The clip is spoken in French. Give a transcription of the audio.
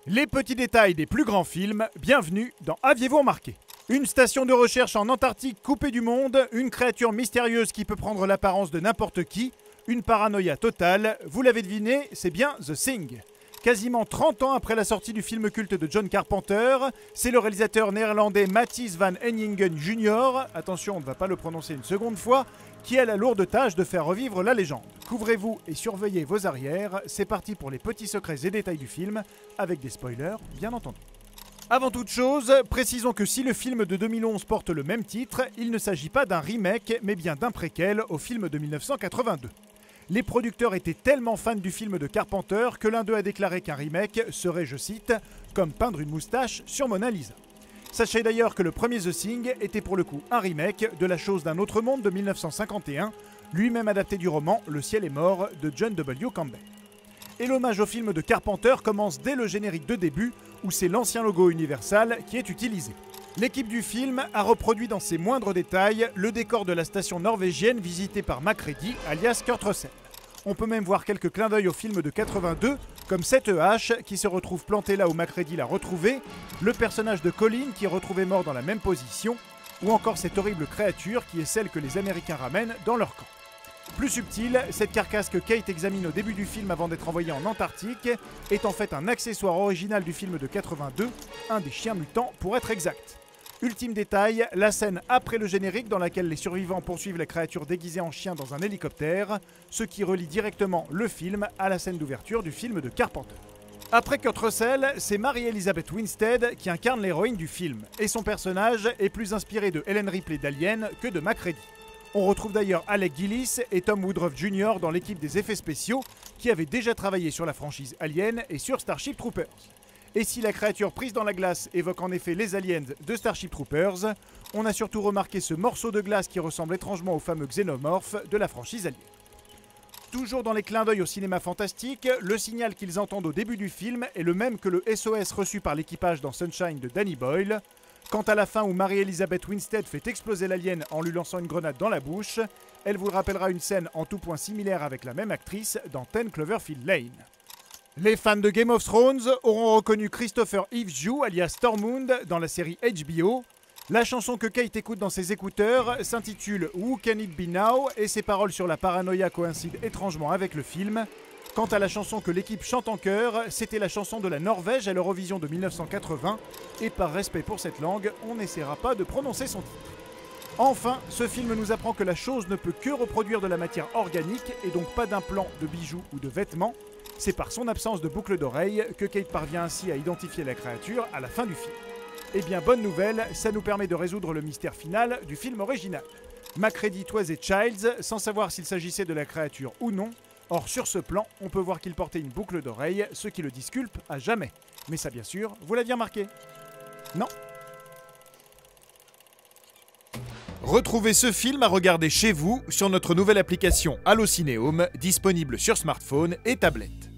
Les petits détails des plus grands films, bienvenue dans Aviez-vous remarqué? Une station de recherche en Antarctique coupée du monde, une créature mystérieuse qui peut prendre l'apparence de n'importe qui, une paranoïa totale, vous l'avez deviné, c'est bien The Thing. Quasiment 30 ans après la sortie du film culte de John Carpenter, c'est le réalisateur néerlandais Matthijs van Heiningen Jr., attention on ne va pas le prononcer une seconde fois, qui a la lourde tâche de faire revivre la légende. Couvrez-vous et surveillez vos arrières, c'est parti pour les petits secrets et détails du film, avec des spoilers bien entendu. Avant toute chose, précisons que si le film de 2011 porte le même titre, il ne s'agit pas d'un remake, mais bien d'un préquel au film de 1982. Les producteurs étaient tellement fans du film de Carpenter que l'un d'eux a déclaré qu'un remake serait, je cite, « comme peindre une moustache sur Mona Lisa ». Sachez d'ailleurs que le premier The Thing était pour le coup un remake de La chose d'un autre monde de 1951, lui-même adapté du roman Le ciel est mort de John W. Campbell. Et l'hommage au film de Carpenter commence dès le générique de début, où c'est l'ancien logo Universal qui est utilisé. L'équipe du film a reproduit dans ses moindres détails le décor de la station norvégienne visitée par Macready, alias Kurt Russell. On peut même voir quelques clins d'œil au film de 82, comme cette hache qui se retrouve plantée là où Macready l'a retrouvée, le personnage de Colin qui est retrouvé mort dans la même position, ou encore cette horrible créature qui est celle que les Américains ramènent dans leur camp. Plus subtil, cette carcasse que Kate examine au début du film avant d'être envoyée en Antarctique est en fait un accessoire original du film de 82, un des chiens mutants pour être exact. Ultime détail, la scène après le générique dans laquelle les survivants poursuivent la créature déguisée en chien dans un hélicoptère, ce qui relie directement le film à la scène d'ouverture du film de Carpenter. Après Kurt Russell, c'est Mary Elizabeth Winstead qui incarne l'héroïne du film, et son personnage est plus inspiré de Ellen Ripley d'Alien que de Macready. On retrouve d'ailleurs Alec Gillis et Tom Woodruff Jr. dans l'équipe des effets spéciaux qui avaient déjà travaillé sur la franchise Alien et sur Starship Troopers. Et si la créature prise dans la glace évoque en effet les aliens de Starship Troopers, on a surtout remarqué ce morceau de glace qui ressemble étrangement au fameux xénomorphe de la franchise Alien. Toujours dans les clins d'œil au cinéma fantastique, le signal qu'ils entendent au début du film est le même que le SOS reçu par l'équipage dans Sunshine de Danny Boyle. Quant à la fin où Mary Elizabeth Winstead fait exploser l'alien en lui lançant une grenade dans la bouche, elle vous rappellera une scène en tout point similaire avec la même actrice dans 10 Cloverfield Lane. Les fans de Game of Thrones auront reconnu Christopher Evejew alias Tormund dans la série HBO. La chanson que Kate écoute dans ses écouteurs s'intitule Who Can It Be Now et ses paroles sur la paranoïa coïncident étrangement avec le film. Quant à la chanson que l'équipe chante en chœur, c'était la chanson de la Norvège à l'Eurovision de 1980 et par respect pour cette langue, on n'essaiera pas de prononcer son titre. Enfin, ce film nous apprend que la chose ne peut que reproduire de la matière organique et donc pas d'implants, de bijoux ou de vêtements. C'est par son absence de boucle d'oreille que Kate parvient ainsi à identifier la créature à la fin du film. Eh bien, bonne nouvelle, ça nous permet de résoudre le mystère final du film original. Macready, Twice et Childs, sans savoir s'il s'agissait de la créature ou non. Or, sur ce plan, on peut voir qu'il portait une boucle d'oreille, ce qui le disculpe à jamais. Mais ça, bien sûr, vous l'aviez remarqué? Non? Retrouvez ce film à regarder chez vous sur notre nouvelle application Allocinéum, disponible sur smartphone et tablette.